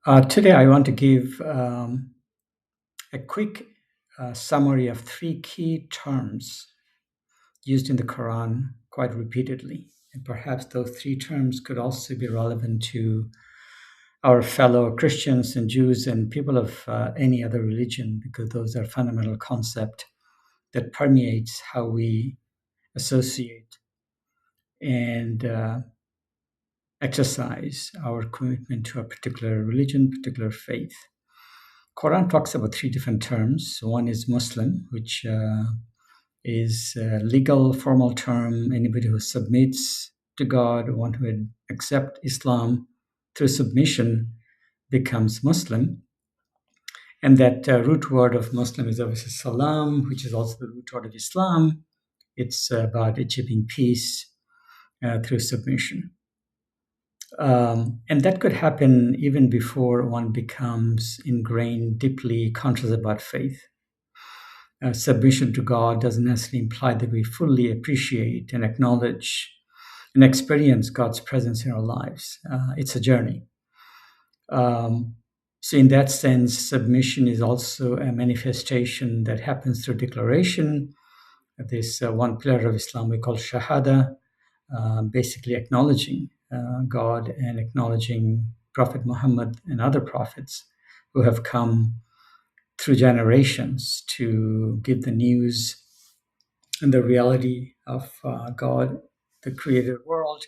Today, I want to give a quick summary of three key terms used in the Quran quite repeatedly. And perhaps those three terms could also be relevant to our fellow Christians and Jews and people of any other religion, because those are fundamental concepts that permeates how we associate and exercise our commitment to a particular religion, particular faith. Quran talks about three different terms. One is Muslim, which is a legal, formal term. Anybody who submits to God, one who would accept Islam through submission becomes Muslim. And that root word of Muslim is obviously salam, which is also the root word of Islam. It's about achieving peace through submission. And that could happen even before one becomes ingrained, deeply conscious about faith. Submission to God doesn't necessarily imply that we fully appreciate and acknowledge and experience God's presence in our lives. It's a journey. So, in that sense, submission is also a manifestation that happens through declaration. This one pillar of Islam we call Shahada, basically acknowledging God and acknowledging Prophet Muhammad and other prophets who have come through generations to give the news and the reality of God, the created world,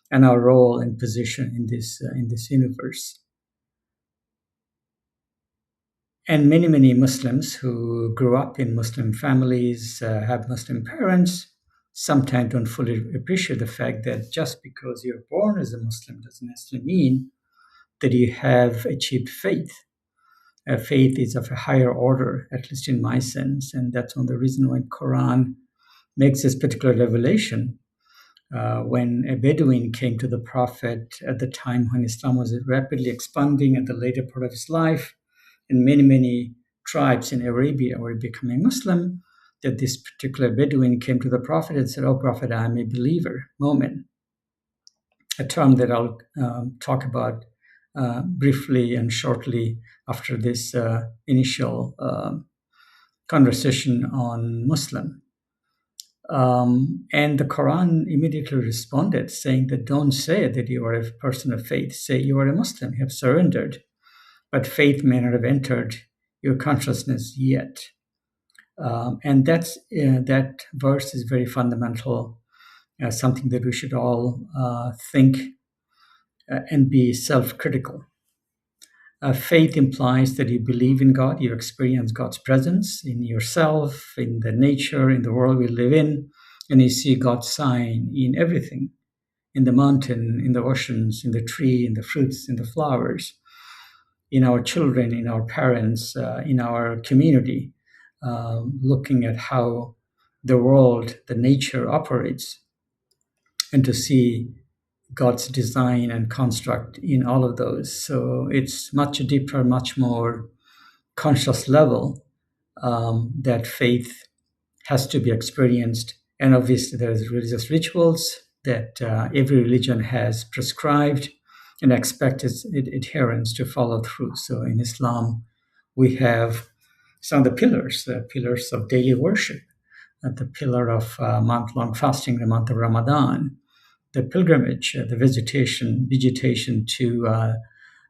and our role and position in this universe. And many Muslims who grew up in Muslim families, have Muslim parents, sometimes don't fully appreciate the fact that just because you're born as a Muslim doesn't necessarily mean that you have achieved faith. Faith is of a higher order, at least in my sense, and that's one of the reasons why Quran makes this particular revelation. When a Bedouin came to the Prophet at the time when Islam was rapidly expanding at the later part of his life, and many tribes in Arabia were becoming Muslim, that this particular Bedouin came to the Prophet and said, "Oh, Prophet, I am a believer," Mu'min, a term that I'll talk about briefly and shortly after this initial conversation on Muslim. And the Quran immediately responded, saying that don't say that you are a person of faith. Say you are a Muslim, you have surrendered, but faith may not have entered your consciousness yet. And that verse is very fundamental, something that we should all think and be self-critical. Faith implies that you believe in God, you experience God's presence in yourself, in the nature, in the world we live in, and you see God's sign in everything, in the mountain, in the oceans, in the tree, in the fruits, in the flowers, in our children, in our parents, in our community, looking at how the world, the nature operates, and to see God's design and construct in all of those. So it's much deeper, much more conscious level that faith has to be experienced. And obviously there's religious rituals that every religion has prescribed and expect its adherents to follow through. So in Islam, we have some of the pillars of daily worship, the pillar of month-long fasting, the month of Ramadan, the pilgrimage, the vegetation to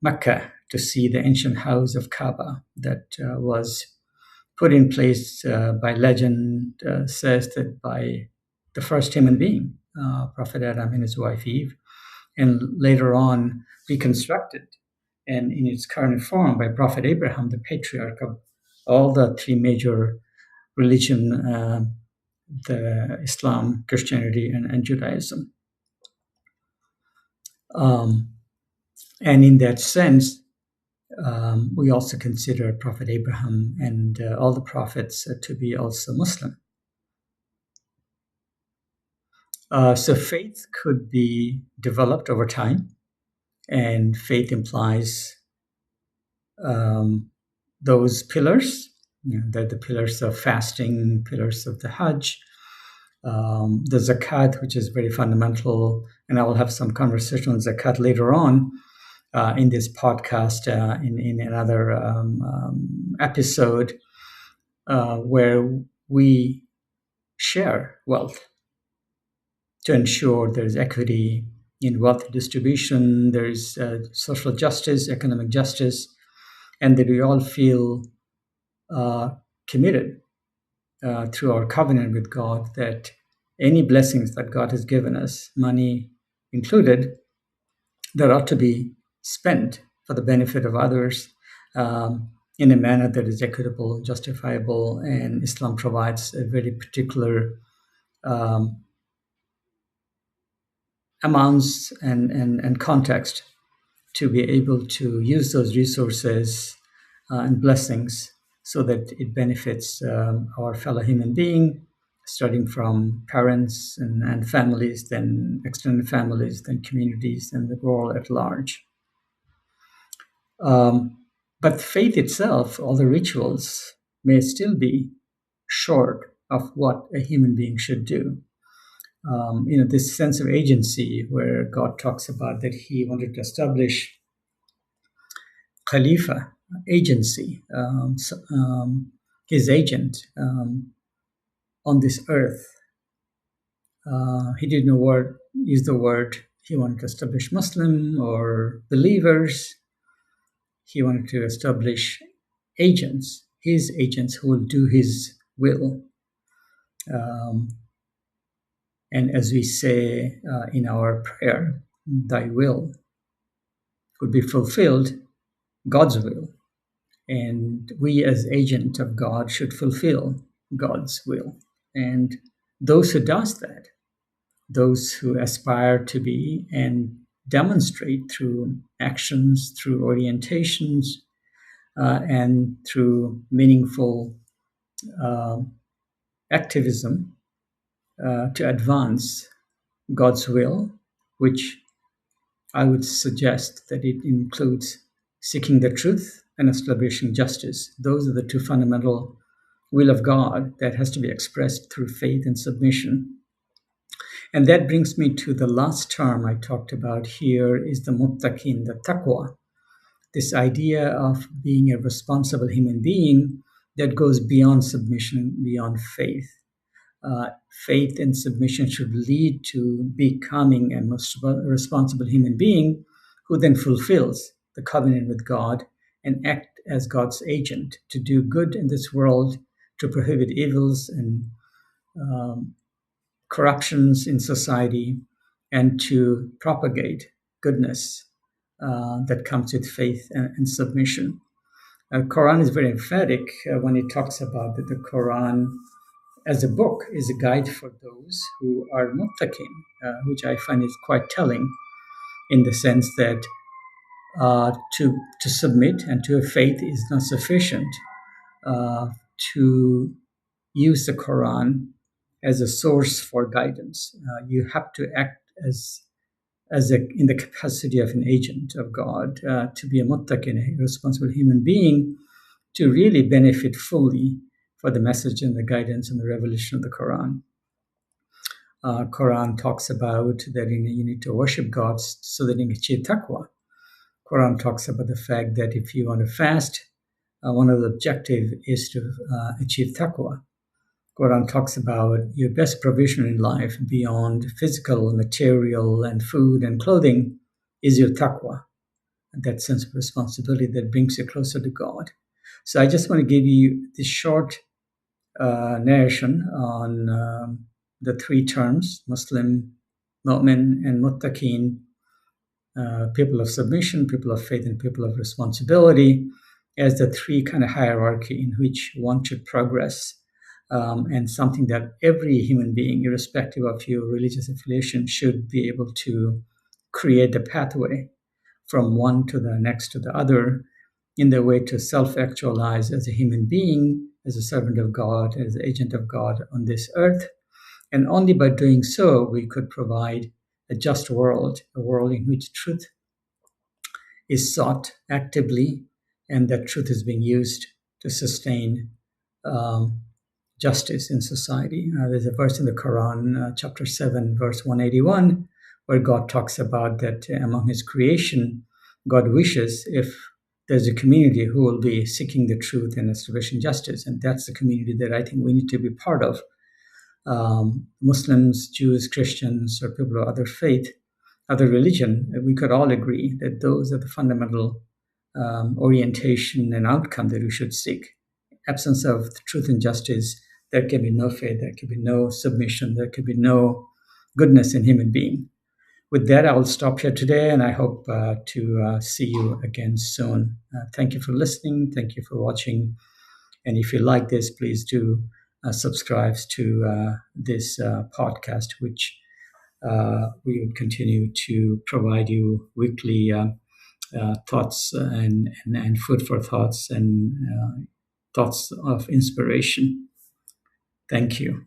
Mecca to see the ancient house of Kaaba that was put in place by legend, says that by the first human being, Prophet Adam and his wife Eve, and later on reconstructed and in its current form by Prophet Abraham, the patriarch of all the three major religion, the Islam, Christianity, and Judaism. And in that sense, we also consider Prophet Abraham and all the prophets to be also Muslim. So faith could be developed over time, and faith implies those pillars, the pillars of fasting, pillars of the Hajj, the zakat, which is very fundamental, and I will have some conversation on zakat later on. in this podcast, in another episode, where we share wealth to ensure there's equity in wealth distribution, there's social justice, economic justice, and that we all feel committed through our covenant with God that any blessings that God has given us, money included, that ought to be spent for the benefit of others in a manner that is equitable, justifiable, and Islam provides a very particular um, amounts and context to be able to use those resources and blessings so that it benefits our fellow human being, starting from parents and families, then extended families, then communities, and the world at large. Um, but faith itself, all the rituals, may still be short of what a human being should do. This sense of agency where God talks about that he wanted to establish Khalifa agency, his agent on this earth. He didn't use the word he wanted to establish Muslim or believers. He wanted to establish agents, his agents who will do his will. And as we say in our prayer, thy will would be fulfilled, God's will. And we as agent of God should fulfill God's will. And those who does that, those who aspire to be and demonstrate through actions, through orientations, and through meaningful activism to advance God's will, which I would suggest that it includes seeking the truth and establishing justice. Those are the two fundamental will of God that has to be expressed through faith and submission. And that brings me to the last term I talked about here is the Muttaquin, the taqwa. This idea of being a responsible human being that goes beyond submission, beyond faith. Faith and submission should lead to becoming a responsible human being who then fulfills the covenant with God and act as God's agent to do good in this world, to prohibit evils and corruptions in society, and to propagate goodness that comes with faith and submission. Quran is very emphatic when it talks about that the Quran as a book is a guide for those who are muttaqin, which I find is quite telling in the sense that to submit and to have faith is not sufficient. To use the Quran as a source for guidance, you have to act in the capacity of an agent of God, to be a muttaqin, a responsible human being, to really benefit fully for the message and the guidance and the revelation of the Quran. Quran talks about that you need to worship God so that you can achieve taqwa. Quran talks about the fact that if you want to fast, one of the objectives is to achieve taqwa. Quran talks about your best provision in life beyond physical, material, and food and clothing is your taqwa. And that sense of responsibility that brings you closer to God. So I just want to give you this short narration on the three terms, Muslim, Mu'min, and Muttaqin, people of submission, people of faith, and people of responsibility, as the three kind of hierarchy in which one should progress, and something that every human being, irrespective of your religious affiliation, should be able to create a pathway from one to the next to the other in the way to self-actualize as a human being, as a servant of God, as an agent of God on this earth. And only by doing so, we could provide a just world, a world in which truth is sought actively and that truth is being used to sustain justice in society. There's a verse in the Quran, chapter 7, verse 181, where God talks about that among his creation, God wishes if there's a community who will be seeking the truth and establishing justice. And that's the community that I think we need to be part of. Muslims, Jews, Christians, or people of other faith, other religion, we could all agree that those are the fundamental orientation and outcome that we should seek. Absence of truth and justice, there can be no faith, there can be no submission, there can be no goodness in human being. With that, I'll stop here today, and I hope to see you again soon. Thank you for listening. Thank you for watching. And if you like this, please do subscribe to this podcast, which we will continue to provide you weekly thoughts and food for thoughts and thoughts of inspiration. Thank you.